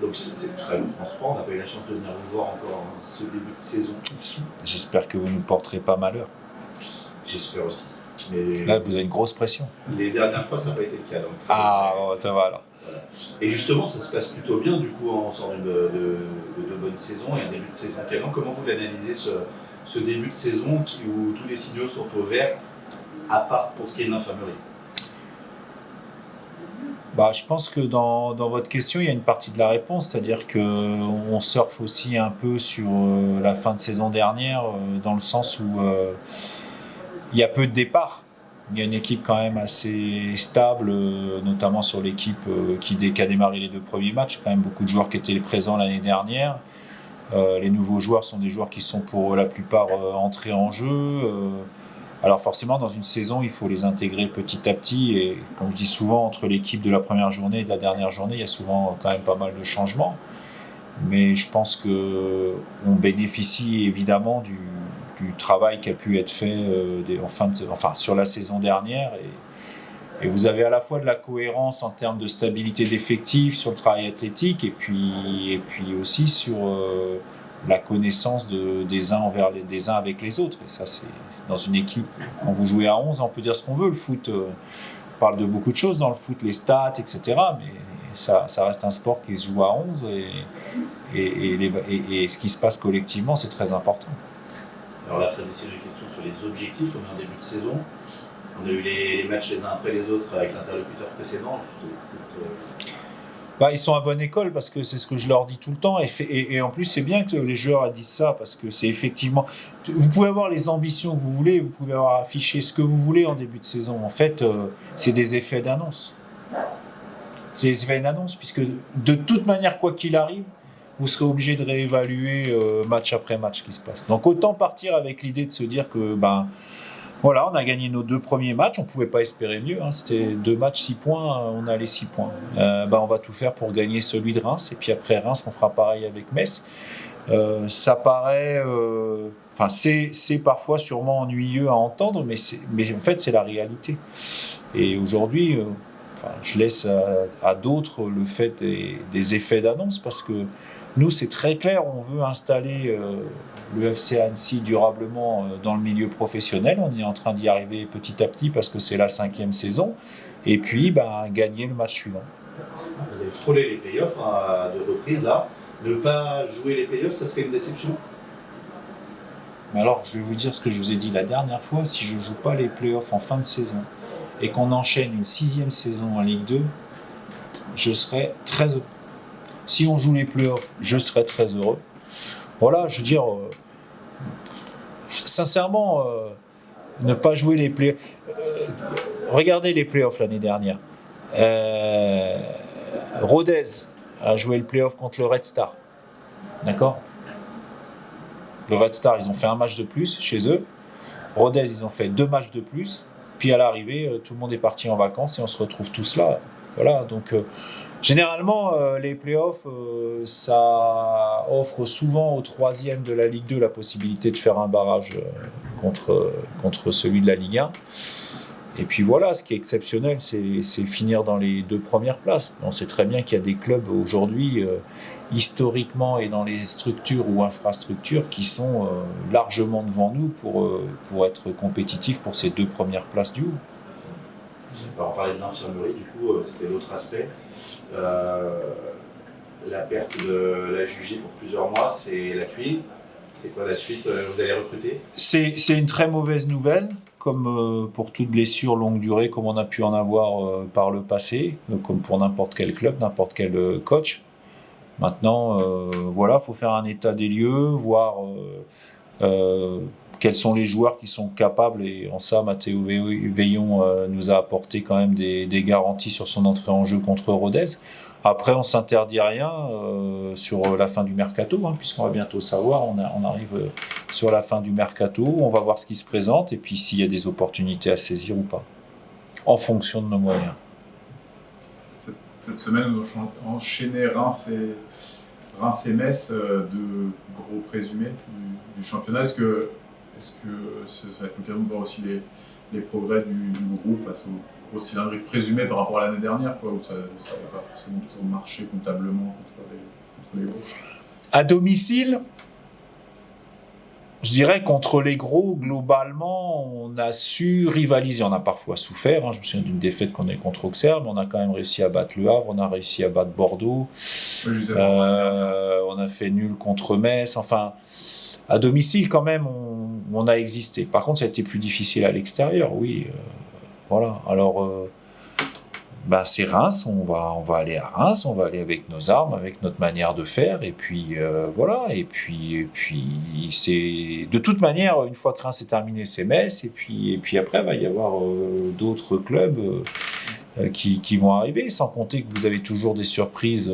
Donc c'est très long, France 3, on n'a pas eu la chance de venir vous voir encore ce début de saison. J'espère que vous ne nous porterez pas malheur. J'espère aussi. Mais là, vous avez une grosse pression. Les dernières fois, ça n'a pas été le cas. Donc ça va alors. Voilà. Et justement, ça se passe plutôt bien, du coup, on sort de bonnes saisons et un début de saison canon. Comment vous l'analysez, ce début de saison où tous les signaux sont au vert, à part pour ce qui est de l'infirmerie? Je pense que dans votre question, il y a une partie de la réponse, c'est-à-dire qu'on surfe aussi un peu sur la fin de saison dernière, dans le sens où il y a peu de départs. Il y a une équipe quand même assez stable, notamment sur l'équipe qui a démarré les 2 premiers matchs. Il y a quand même beaucoup de joueurs qui étaient présents l'année dernière. Les nouveaux joueurs sont des joueurs qui sont pour la plupart entrés en jeu. Alors forcément, dans une saison, il faut les intégrer petit à petit. Et comme je dis souvent, entre l'équipe de la première journée et de la dernière journée, il y a souvent quand même pas mal de changements. Mais je pense qu'on bénéficie évidemment du travail qui a pu être fait sur la saison dernière. Et vous avez à la fois de la cohérence en termes de stabilité d'effectifs sur le travail athlétique et puis aussi sur la connaissance des uns avec les autres. Et ça, c'est dans une équipe, quand vous jouez à 11, on peut dire ce qu'on veut. Le foot, on parle de beaucoup de choses dans le foot, les stats, etc. Mais ça reste un sport qui se joue à 11 et ce qui se passe collectivement, c'est très important. Alors la traditionnelle question sur les objectifs, on est en début de saison. On a eu les matchs les uns après les autres avec l'interlocuteur précédent. Ils sont à bonne école parce que c'est ce que je leur dis tout le temps. Et en plus, c'est bien que les joueurs disent ça parce que c'est effectivement... Vous pouvez avoir les ambitions que vous voulez, vous pouvez avoir affiché ce que vous voulez en début de saison. En fait, c'est des effets d'annonce. C'est des effets d'annonce puisque de toute manière, quoi qu'il arrive, vous serez obligé de réévaluer match après match ce qui se passe. Donc autant partir avec l'idée de se dire que... Voilà, on a gagné nos 2 premiers matchs, on ne pouvait pas espérer mieux, c'était 2 matchs, 6 points, on a les 6 points. On va tout faire pour gagner celui de Reims, et puis après Reims, on fera pareil avec Metz. Ça paraît... c'est parfois sûrement ennuyeux à entendre, mais en fait, c'est la réalité. Et aujourd'hui, je laisse à d'autres le fait des effets d'annonce, parce que nous, c'est très clair, on veut installer... le FC Annecy durablement dans le milieu professionnel. On est en train d'y arriver petit à petit parce que c'est la 5e saison. Et puis, gagner le match suivant. Vous avez frôlé les playoffs à 2 reprises là. Ne pas jouer les playoffs, ça serait une déception? Alors, je vais vous dire ce que je vous ai dit la dernière fois. Si je ne joue pas les playoffs en fin de saison et qu'on enchaîne une 6e saison en Ligue 2, je serai très heureux. Si on joue les playoffs, je serai très heureux. Voilà, je veux dire, sincèrement, ne pas jouer les playoffs. Regardez les playoffs l'année dernière. Rodez a joué le playoff contre le Red Star. D'accord ? Le Red Star, ils ont fait un match de plus chez eux. Rodez, ils ont fait 2 matchs de plus. Puis à l'arrivée, tout le monde est parti en vacances et on se retrouve tous là. Voilà, donc... Généralement, les playoffs, ça offre souvent au 3e de la Ligue 2 la possibilité de faire un barrage contre celui de la Ligue 1. Et puis voilà, ce qui est exceptionnel, c'est finir dans les 2 premières places. On sait très bien qu'il y a des clubs aujourd'hui, historiquement et dans les structures ou infrastructures, qui sont largement devant nous pour être compétitifs pour ces 2 premières places du haut. Alors, on parlait de l'infirmerie, du coup, c'était l'autre aspect. La perte de la Jugie pour plusieurs mois, c'est la tuile. C'est quoi la suite? Vous allez recruter? C'est une très mauvaise nouvelle, comme pour toute blessure longue durée, comme on a pu en avoir par le passé, comme pour n'importe quel club, n'importe quel coach. Maintenant, il faut faire un état des lieux, voir quels sont les joueurs qui sont capables, et en ça, Mathéo Veillon nous a apporté quand même des garanties sur son entrée en jeu contre Rodez. Après, on ne s'interdit rien sur la fin du mercato, puisqu'on va bientôt savoir, on arrive sur la fin du mercato, on va voir ce qui se présente, et puis s'il y a des opportunités à saisir ou pas, en fonction de nos moyens. Cette semaine, nous avons enchaîné Reims et Metz, 2 gros présumés du championnat. Est-ce que ça va être l'occasion de voir aussi les progrès du groupe face aux gros cylindriques présumés par rapport à l'année dernière, où ça n'a pas forcément toujours marché comptablement contre les gros? À domicile, je dirais contre les gros, globalement, on a su rivaliser. On a parfois souffert. Je me souviens d'une défaite qu'on a eu contre Auxerre, mais on a quand même réussi à battre Le Havre, on a réussi à battre Bordeaux. On a fait nul contre Metz. Enfin, à domicile, quand même, on a existé. Par contre, ça a été plus difficile à l'extérieur, oui. Voilà. Alors, c'est Reims. On va aller à Reims. On va aller avec nos armes, avec notre manière de faire. Et puis, voilà. Et puis, c'est... De toute manière, une fois que Reims est terminé, c'est Metz. Et puis après, il va y avoir d'autres clubs qui vont arriver. Sans compter que vous avez toujours des surprises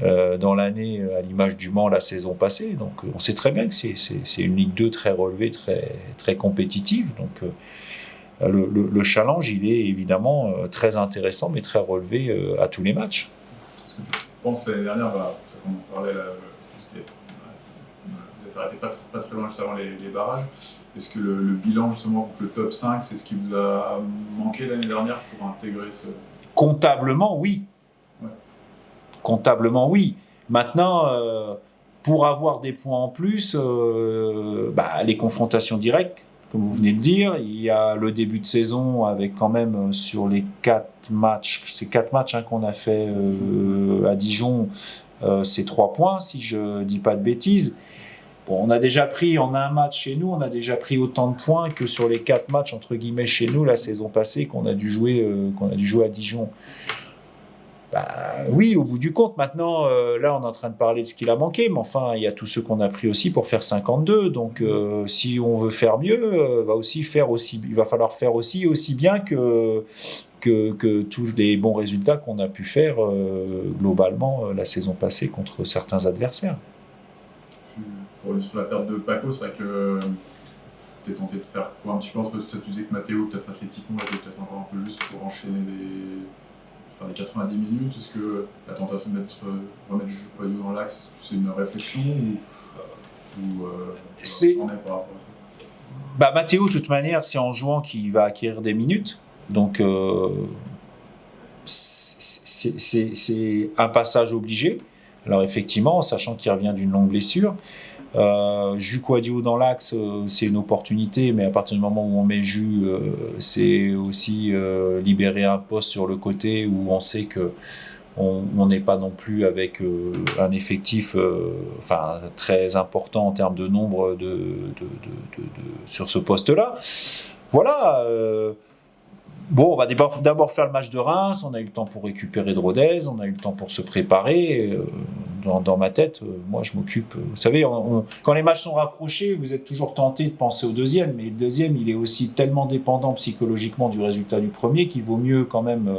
dans l'année, à l'image du Mans la saison passée. Donc on sait très bien que c'est une Ligue 2 très relevée, très, très compétitive. Donc le challenge, il est évidemment très intéressant, mais très relevé à tous les matchs. Est-ce que tu penses l'année dernière, on en parlait là, vous êtes arrêté pas très loin juste avant les barrages. Est-ce que le bilan justement pour le top 5, c'est ce qui vous a manqué l'année dernière pour intégrer ce... Comptablement, oui. Comptablement, oui. Maintenant, pour avoir des points en plus, les confrontations directes, comme vous venez de dire, il y a le début de saison avec quand même sur les 4 matchs, c'est 4 matchs qu'on a fait à Dijon, c'est 3 points, si je ne dis pas de bêtises. Bon, on a déjà pris en un match chez nous, on a déjà pris autant de points que sur les 4 matchs entre guillemets chez nous la saison passée qu'on a dû jouer à Dijon. Oui, au bout du compte, maintenant, là, on est en train de parler de ce qu'il a manqué, mais enfin, il y a tous ceux qu'on a pris aussi pour faire 52. Donc, si on veut faire mieux, il va falloir faire aussi bien que tous les bons résultats qu'on a pu faire globalement la saison passée contre certains adversaires. Sur la perte de Paco, c'est vrai que tu es tenté de faire quoi un petit peu, parce que tu disais que Mathéo, peut-être athlétiquement, était peut-être encore un peu juste pour enchaîner les 90 minutes. Est-ce que la tentation de remettre Juju dans l'axe, c'est une réflexion ou c'est... on est par rapport à ça? Mathéo, de toute manière, c'est en jouant qu'il va acquérir des minutes. Donc, c'est un passage obligé. Alors, effectivement, sachant qu'il revient d'une longue blessure, Jus Kouadio dans l'axe, c'est une opportunité, mais à partir du moment où on met Jus, c'est aussi libérer un poste sur le côté où on sait que on n'est pas non plus avec un effectif très important en termes de nombre sur ce poste-là. Voilà. On va d'abord faire le match de Reims, on a eu le temps pour récupérer de Rodez, on a eu le temps pour se préparer. Dans ma tête, moi je m'occupe. Vous savez, quand les matchs sont rapprochés, vous êtes toujours tenté de penser au deuxième, mais le deuxième, il est aussi tellement dépendant psychologiquement du résultat du premier qu'il vaut mieux quand même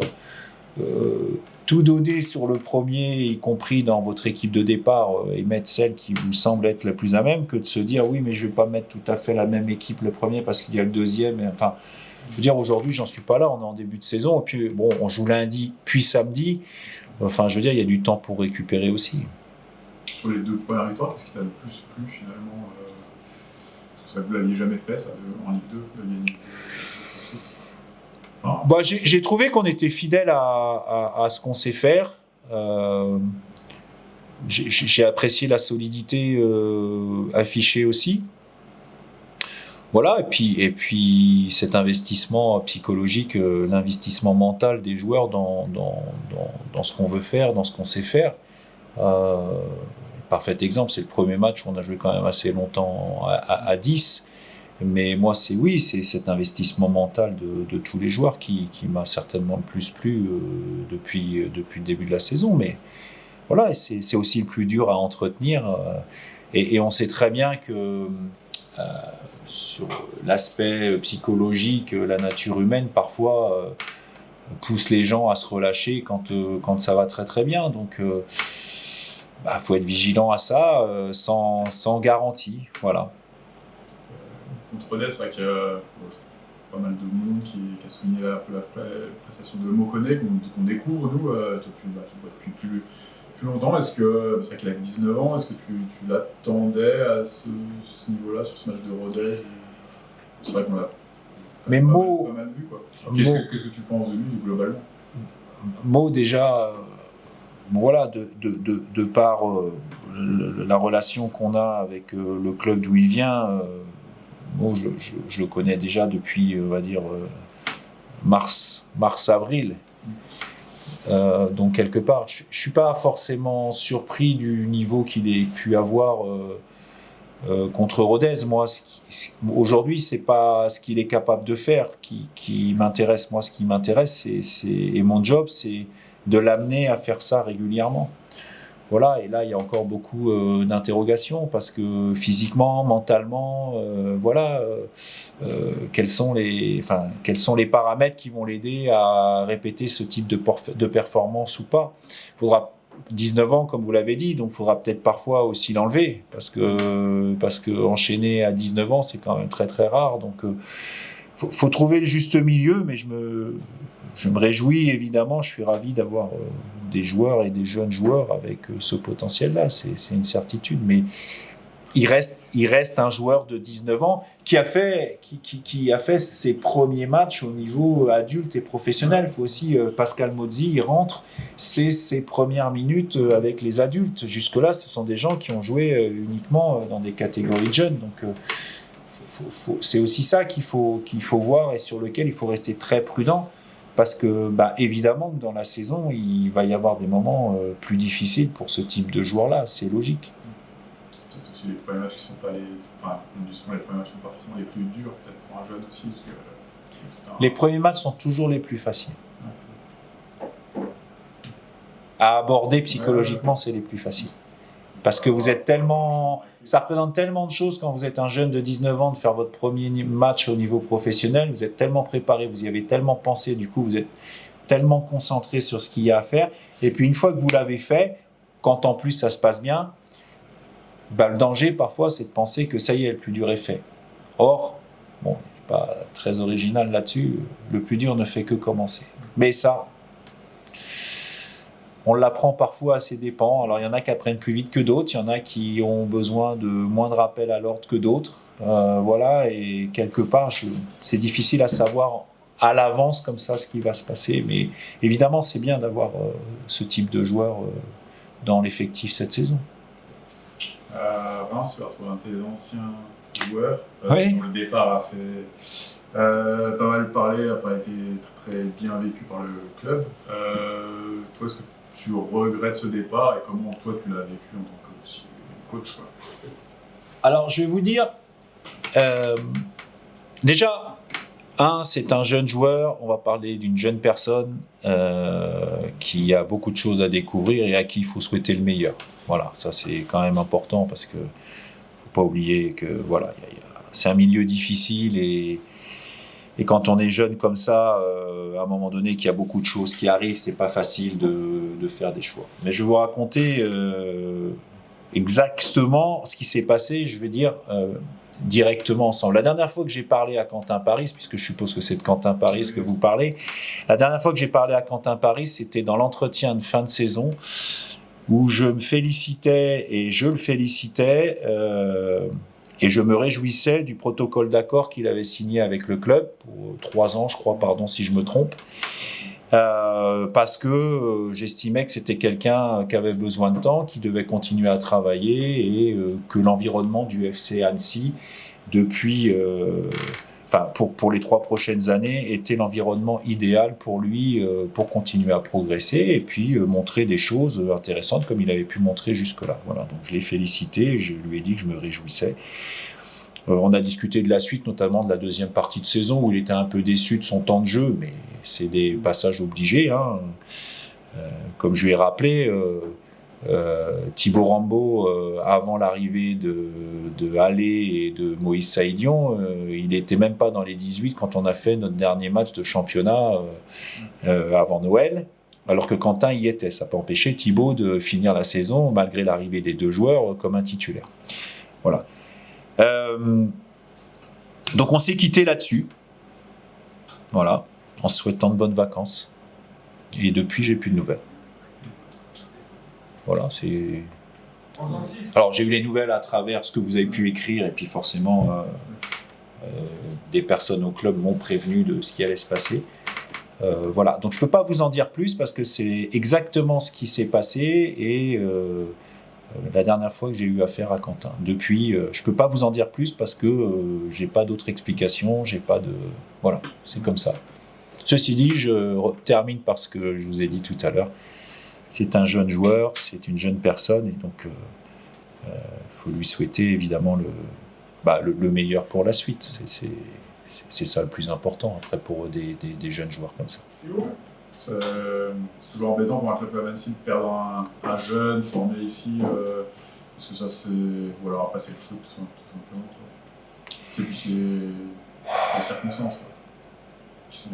tout donner sur le premier, y compris dans votre équipe de départ, et mettre celle qui vous semble être la plus à même, que de se dire oui, mais je vais pas mettre tout à fait la même équipe le premier parce qu'il y a le deuxième. Enfin. Je veux dire, aujourd'hui, j'en suis pas là, on est en début de saison, et puis on joue lundi, puis samedi. Enfin, je veux dire, il y a du temps pour récupérer aussi. Sur les 2 premières victoires, qu'est-ce qui t'a le plus plu finalement parce que ça, vous l'aviez jamais fait, ça, en Ligue 2, de gagner j'ai trouvé qu'on était fidèle à ce qu'on sait faire. J'ai apprécié la solidité affichée aussi. Voilà, et puis cet investissement psychologique, l'investissement mental des joueurs dans ce qu'on veut faire, dans ce qu'on sait faire. Parfait exemple, c'est le premier match où on a joué quand même assez longtemps à 10. Mais moi, c'est cet investissement mental de tous les joueurs qui m'a certainement le plus plu depuis le début de la saison. Mais voilà, c'est aussi le plus dur à entretenir. Et on sait très bien que sur l'aspect psychologique, la nature humaine, parfois, pousse les gens à se relâcher quand ça va très très bien. Donc, faut être vigilant à ça, sans garantie. Voilà. Contre Rodez, c'est vrai qu'il y a pas mal de monde qui a souligné la prestation de Mokone qu'on découvre, nous. Toi, tu le vois depuis plus longtemps. Est-ce que, c'est vrai qu'il a 19 ans, est-ce que tu l'attendais à ce niveau-là, sur ce match de Rodez? C'est vrai qu'on l'a pas mal vu, quoi. Qu'est-ce que tu penses de lui, globalement? Mo, déjà, voilà, de par la relation qu'on a avec le club d'où il vient, bon, je le connais déjà depuis, on va dire, mars-avril. Donc quelque part, je suis pas forcément surpris du niveau qu'il ait pu avoir contre Rodez. Moi, aujourd'hui, c'est pas ce qu'il est capable de faire qui m'intéresse. Moi, ce qui m'intéresse, et mon job, c'est de l'amener à faire ça régulièrement. Voilà, et là, il y a encore beaucoup d'interrogations parce que physiquement, mentalement, quels sont les paramètres qui vont l'aider à répéter ce type de performance ou pas. Il faudra 19 ans, comme vous l'avez dit, donc il faudra peut-être parfois aussi l'enlever parce que enchaîner à 19 ans, c'est quand même très très rare. Donc, faut trouver le juste milieu, mais je me réjouis évidemment, je suis ravi d'avoir des joueurs et des jeunes joueurs avec ce potentiel-là, c'est une certitude. Mais il reste un joueur de 19 ans qui a fait ses premiers matchs au niveau adulte et professionnel. Il faut aussi, Pascal Mozzi, il rentre, c'est ses premières minutes avec les adultes. Jusque-là, ce sont des gens qui ont joué uniquement dans des catégories de jeunes. Donc, c'est aussi ça qu'il faut voir et sur lequel il faut rester très prudent. Parce que, évidemment, dans la saison, il va y avoir des moments plus difficiles pour ce type de joueur-là. C'est logique. Peut-être aussi les premiers matchs qui sont pas les premiers matchs sont pas forcément les plus durs, peut-être pour un jeune aussi. Parce que, les premiers matchs sont toujours les plus faciles. À aborder psychologiquement, c'est les plus faciles. Parce que vous êtes tellement... Ça représente tellement de choses quand vous êtes un jeune de 19 ans de faire votre premier match au niveau professionnel. Vous êtes tellement préparé, vous y avez tellement pensé, du coup vous êtes tellement concentré sur ce qu'il y a à faire. Et puis une fois que vous l'avez fait, quand en plus ça se passe bien, le danger parfois c'est de penser que ça y est, le plus dur est fait. Or, bon, je ne suis pas très original là-dessus, le plus dur ne fait que commencer. Mais ça... on l'apprend parfois à ses dépens. Alors, il y en a qui apprennent plus vite que d'autres. Il y en a qui ont besoin de moins de rappels à l'ordre que d'autres. Voilà, et quelque part, c'est difficile à savoir à l'avance comme ça ce qui va se passer. Mais évidemment, c'est bien d'avoir ce type de joueur dans l'effectif cette saison. Reims, tu vas retrouver un de tes anciens joueurs. Oui. Dont le départ a fait pas mal parler, n'a pas été très bien vécu par le club. Toi, est-ce que tu regrettes ce départ et comment toi tu l'as vécu en tant que coach, quoi. Alors je vais vous dire, déjà, c'est un jeune joueur, on va parler d'une jeune personne qui a beaucoup de choses à découvrir et à qui il faut souhaiter le meilleur. Voilà, ça c'est quand même important parce que faut pas oublier que voilà, c'est un milieu difficile et quand on est jeune comme ça, à un moment donné, qu'il y a beaucoup de choses qui arrivent, c'est pas facile de faire des choix. Mais je vais vous raconter exactement ce qui s'est passé, je vais dire directement ensemble. La dernière fois que j'ai parlé à Quentin Paris, puisque je suppose que c'est de Quentin Paris que vous parlez, la dernière fois que j'ai parlé à Quentin Paris, c'était dans l'entretien de fin de saison, où je me félicitais et je le félicitais et je me réjouissais du protocole d'accord qu'il avait signé avec le club, pour 3 ans, je crois, pardon si je me trompe, parce que j'estimais que c'était quelqu'un qui avait besoin de temps, qui devait continuer à travailler et que l'environnement du FC Annecy, depuis, pour les 3 prochaines années, était l'environnement idéal pour lui, pour continuer à progresser et puis montrer des choses intéressantes comme il avait pu montrer jusque-là. Voilà, donc je l'ai félicité, je lui ai dit que je me réjouissais. On a discuté de la suite, notamment de la deuxième partie de saison où il était un peu déçu de son temps de jeu, mais c'est des passages obligés. Comme je lui ai rappelé, Thibaut Rambaud, avant l'arrivée de Allé et de Moïse Saïdion, il n'était même pas dans les 18 quand on a fait notre dernier match de championnat avant Noël, alors que Quentin y était. Ça n'a pas empêché Thibaut de finir la saison, malgré l'arrivée des 2 joueurs, comme un titulaire. Voilà. Donc on s'est quitté là-dessus, voilà, en se souhaitant de bonnes vacances. Et depuis, j'ai plus de nouvelles. Voilà, c'est. Alors j'ai eu les nouvelles à travers ce que vous avez pu écrire, et puis forcément, des personnes au club m'ont prévenu de ce qui allait se passer. Voilà, donc je ne peux pas vous en dire plus parce que c'est exactement ce qui s'est passé et la dernière fois que j'ai eu affaire à Quentin. Depuis, je ne peux pas vous en dire plus parce que j'ai pas d'autre explication, j'ai pas de... Voilà, c'est comme ça. Ceci dit, je termine par ce que je vous ai dit tout à l'heure. C'est un jeune joueur, c'est une jeune personne et donc faut lui souhaiter évidemment le meilleur pour la suite. C'est ça le plus important après pour des jeunes joueurs comme ça. C'est toujours embêtant pour un club comme Annecy de perdre un jeune formé ici. Parce que ça, c'est. Voilà, passer le foot tout simplement. C'est plus les circonstances qui sont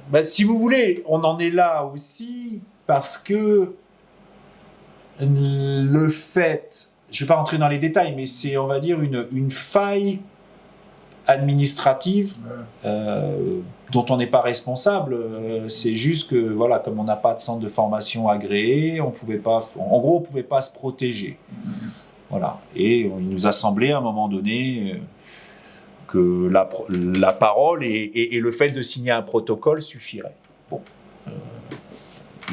embêtantes. Si vous voulez, on en est là aussi parce que le fait. Je ne vais pas rentrer dans les détails, mais c'est, on va dire, une faille administrative dont on n'est pas responsable. C'est juste que, voilà, comme on n'a pas de centre de formation agréé, on pouvait pas se protéger. Voilà. Et il nous a semblé à un moment donné que la parole et le fait de signer un protocole suffirait. Bon.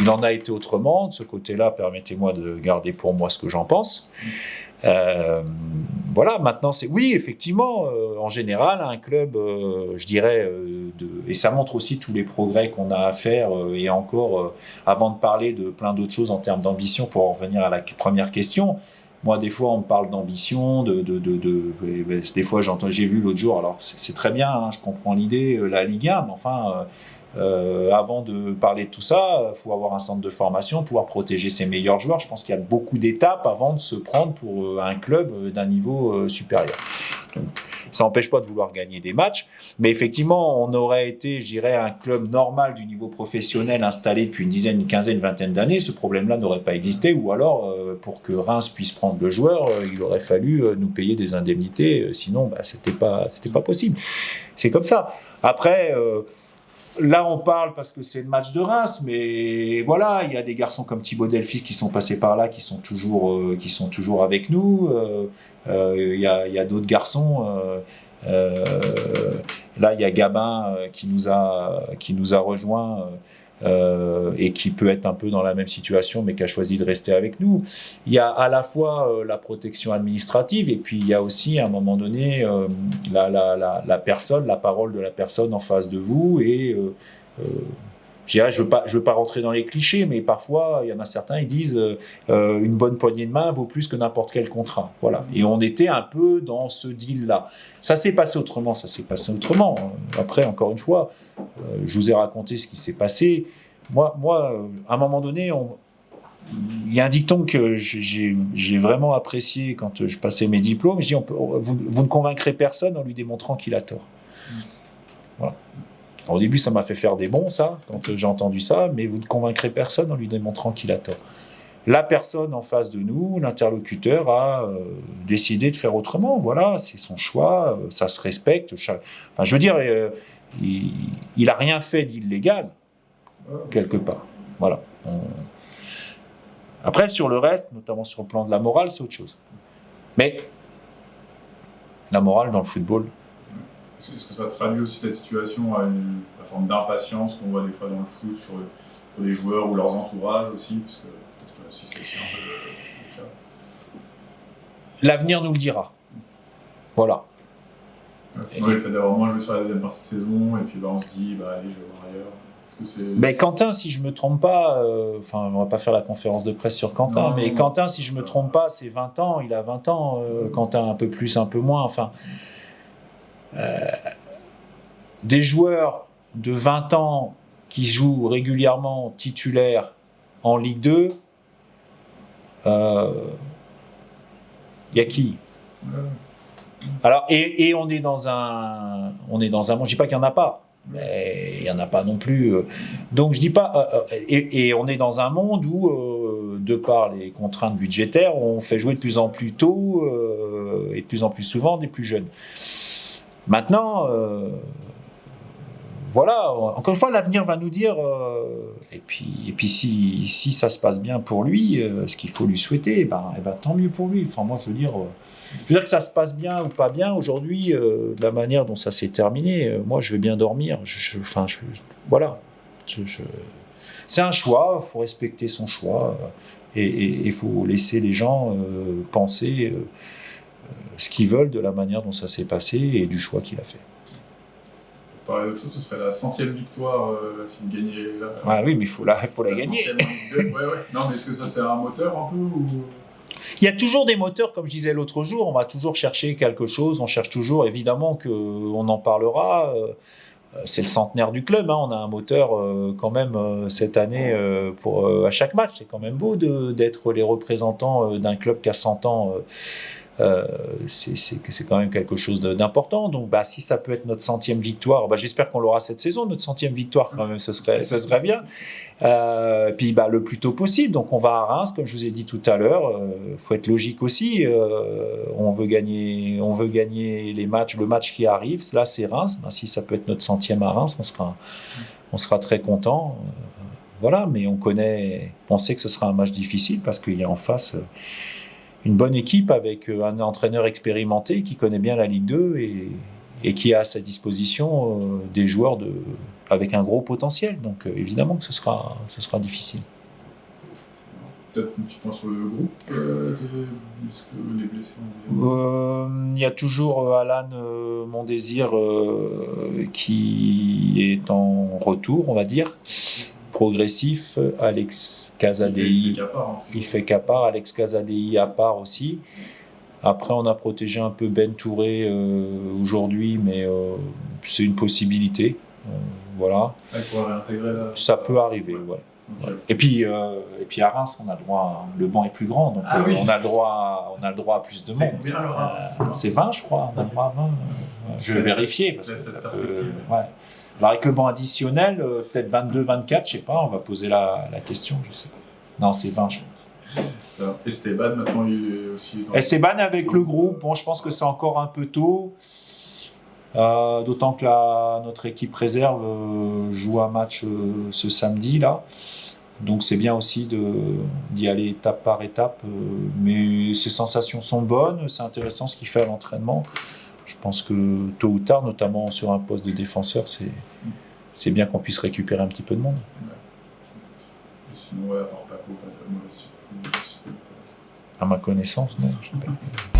Il en a été autrement. De ce côté-là, permettez-moi de garder pour moi ce que j'en pense. Voilà, maintenant, oui, effectivement, en général, un club, je dirais, et ça montre aussi tous les progrès qu'on a à faire, et encore, avant de parler de plein d'autres choses en termes d'ambition, pour en revenir à la première question, moi, des fois, on me parle d'ambition, des fois, j'ai vu l'autre jour, alors c'est très bien, hein, je comprends l'idée, la Ligue 1, mais enfin... avant de parler de tout ça, il faut avoir un centre de formation, pouvoir protéger ses meilleurs joueurs. Je pense qu'il y a beaucoup d'étapes avant de se prendre pour un club d'un niveau supérieur. Donc, ça n'empêche pas de vouloir gagner des matchs, mais effectivement, on aurait été, je dirais, un club normal du niveau professionnel installé depuis une dizaine, une quinzaine, une vingtaine d'années. Ce problème-là n'aurait pas existé, ou alors, pour que Reims puisse prendre le joueur, il aurait fallu nous payer des indemnités, sinon, c'était pas possible. C'est comme ça. Après... Là, on parle parce que c'est le match de Reims, mais voilà, il y a des garçons comme Thibaut Delphis qui sont passés par là, qui sont toujours avec nous. Il y a d'autres garçons. Là, il y a Gabin qui nous a rejoints et qui peut être un peu dans la même situation, mais qui a choisi de rester avec nous. Il y a à la fois la protection administrative, et puis il y a aussi, à un moment donné, la personne, la parole de la personne en face de vous. Et je veux pas rentrer dans les clichés, mais parfois, il y en a certains, ils disent une bonne poignée de main vaut plus que n'importe quel contrat. Voilà. Et on était un peu dans ce deal-là. Ça s'est passé autrement. Après, encore une fois, je vous ai raconté ce qui s'est passé. Moi, à un moment donné, il y a un dicton que j'ai vraiment apprécié quand je passais mes diplômes. Je dis, vous ne convaincrez personne en lui démontrant qu'il a tort. Voilà. Alors, au début, ça m'a fait faire des bons, ça, quand j'ai entendu ça, mais vous ne convaincrez personne en lui démontrant qu'il a tort. La personne en face de nous, l'interlocuteur, a décidé de faire autrement. Voilà, c'est son choix, ça se respecte. Enfin, je veux dire, il n'a rien fait d'illégal, quelque part. Voilà. Après, sur le reste, notamment sur le plan de la morale, c'est autre chose. Mais la morale dans le football... Est-ce que ça traduit aussi cette situation à la forme d'impatience qu'on voit des fois dans le foot sur les joueurs ou leurs entourages aussi, parce que peut-être aussi c'est un peu le cas. L'avenir nous le dira. Voilà. Le fait d'avoir moins joué sur la deuxième partie de saison, et puis on se dit, allez, je vais voir ailleurs. Mais Quentin, si je ne me trompe pas, on ne va pas faire la conférence de presse sur Quentin, mais Quentin, si je ne me trompe pas, c'est 20 ans, il a 20 ans, Quentin un peu plus, un peu moins, enfin... des joueurs de 20 ans qui jouent régulièrement titulaires en Ligue 2, il y a qui ? Alors, et on est dans un monde, je dis pas qu'il y en a pas, mais il y en a pas non plus. Donc je dis pas, et on est dans un monde où, de par les contraintes budgétaires, on fait jouer de plus en plus tôt et de plus en plus souvent des plus jeunes. Maintenant, voilà, encore une fois, l'avenir va nous dire. Et puis si ça se passe bien pour lui, ce qu'il faut lui souhaiter, tant mieux pour lui. Enfin, moi, je veux dire que ça se passe bien ou pas bien aujourd'hui, de la manière dont ça s'est terminé, moi, je vais bien dormir. Voilà. C'est un choix, il faut respecter son choix et il faut laisser les gens penser ce qu'ils veulent de la manière dont ça s'est passé et du choix qu'il a fait. Pour parler d'autre chose, ce serait la 100e victoire s'il gagnait là. Ah oui, mais il faut la gagner. 100e en Ligue 2. Ouais. Non, mais est-ce que ça c'est un moteur un peu ou... Il y a toujours des moteurs, comme je disais l'autre jour, on va toujours chercher quelque chose, on cherche toujours, évidemment qu'on en parlera. C'est le centenaire du club, on a un moteur quand même cette année à chaque match. C'est quand même beau d'être les représentants d'un club qui a 100 ans. C'est quand même quelque chose d'important. Donc si ça peut être notre 100e victoire, j'espère qu'on l'aura cette saison, notre 100e victoire quand même, ça serait bien. Puis le plus tôt possible. Donc on va à Reims, comme je vous ai dit tout à l'heure. Faut être logique aussi. On veut gagner les matchs. Le match qui arrive, là c'est Reims. Si ça peut être notre 100e à Reims, on sera très content. Voilà, mais on sait que ce sera un match difficile parce qu'il y a en face une bonne équipe avec un entraîneur expérimenté qui connaît bien la Ligue 2 et qui a à sa disposition des joueurs avec un gros potentiel. Donc évidemment que ce sera difficile. Peut-être un petit point sur le groupe est-ce que les blessés il y a toujours Alan Mondésir qui est en retour, on va dire. Progressif, Alex Casadei, il fait qu'à part, Alex Casadei à part aussi. Après, on a protégé un peu Ben Touré aujourd'hui, mais c'est une possibilité. Voilà. Il pourra réintégrer là. Ça peut arriver, ouais. Okay. Et puis à Reims, on a le droit. Le banc est plus grand, donc oui. on a le droit à plus de monde. C'est combien le Reims c'est 20, je crois. On a le droit à 20. Je vais vérifier parce que cette perspective. Ouais. Alors avec le banc additionnel, peut-être 22, 24, je sais pas, on va poser la question, je sais pas. Non, c'est 20, je crois. Esteban, maintenant, il est aussi dans... Esteban avec le groupe, je pense que c'est encore un peu tôt. D'autant que notre équipe réserve joue un match ce samedi, là. Donc c'est bien aussi d'y aller étape par étape. Mais ses sensations sont bonnes, c'est intéressant ce qu'il fait à l'entraînement. Je pense que tôt ou tard, notamment sur un poste de défenseur, c'est bien qu'on puisse récupérer un petit peu de monde. Ouais. Sinon, à part Paco, pas de mauvaise. À ma connaissance, non. Je sais pas.